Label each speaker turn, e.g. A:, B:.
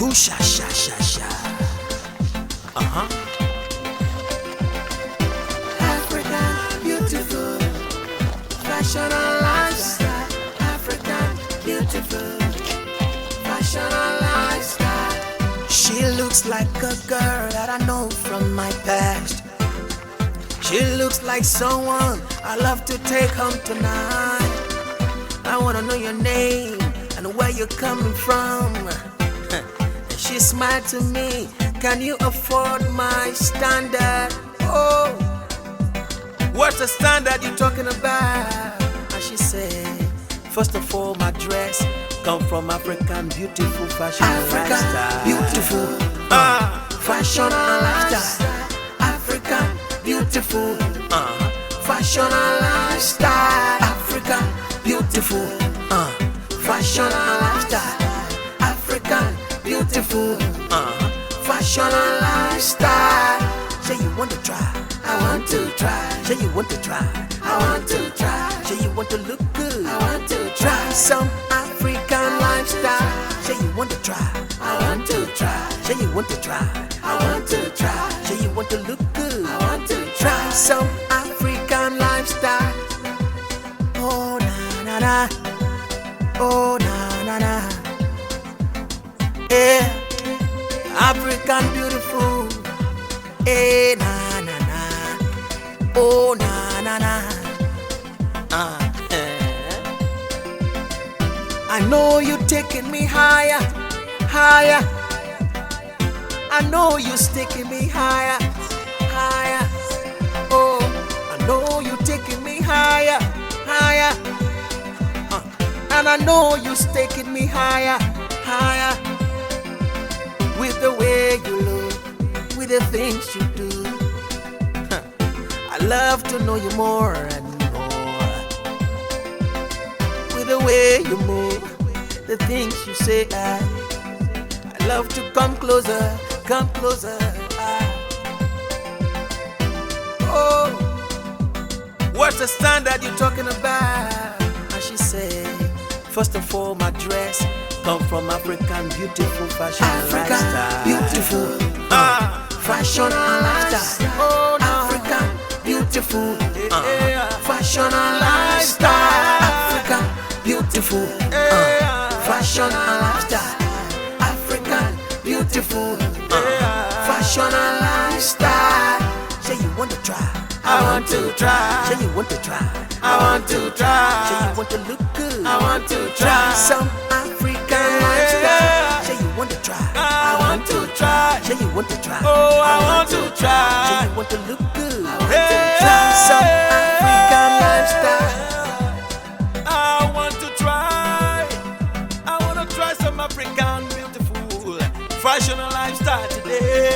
A: Ooh, sha, sha, sha, sha.
B: African beautiful, fashion and lifestyle. African beautiful, fashion and lifestyle.
A: She looks like a girl that I know from my past. She looks like someone I love to take home tonight. I wanna know your name and where you're coming from. And she smiled to me, can you afford my standard? Oh, what's the standard you talking about? And she said, first of all, my dress come from African beautiful fashion and lifestyle.
B: Beautiful,
A: Fashion and lifestyle.
B: African beautiful,
A: Fashion and lifestyle.
B: African beautiful,
A: Fashion and lifestyle.
B: African beautiful,
A: Fashion and lifestyle. Say you want to try.
B: I want to try.
A: Say you want to try.
B: I want to try.
A: Say you want to look good.
B: I want to
A: Try
B: try.
A: some African lifestyle. Say you want to try.
B: I want to try.
A: Say you want to try.
B: I want to try.
A: Say you want to look good.
B: I want to
A: Try
B: try.
A: some African lifestyle. Oh na na na. Oh na na na. Yeah, African beautiful. Eh na na na. Oh na na na. I know you taking me higher, higher. I know you taking me higher, higher. Oh, I know you taking me higher, higher. And I know you taking me higher, higher. With the way you look, with the things you do. I love to know you more and more. With the way you move, the things you say, I love to come closer, come closer. Oh, what's the standard you talking about? And she said, first of all, my dress come from African beautiful fashion and
B: African
A: lifestyle.
B: beautiful,
A: Fashion and lifestyle. Oh, no.
B: African beautiful,
A: Fashion and lifestyle.
B: African beautiful,
A: Fashion and lifestyle.
B: African beautiful,
A: Fashion and lifestyle. Say you want to try.
B: I want to try.
A: Say you want to try.
B: I want to
A: Say
B: try.
A: you want to look good.
B: I want to
A: Try
B: try.
A: some African lifestyle. Say you want to try.
B: I want to try.
A: Say you want to try.
B: Oh, I want to
A: Say
B: try.
A: you want to look good.
B: Hey.
A: Try some African lifestyle.
B: I want to try. I want to try some African beautiful fashion and lifestyle today.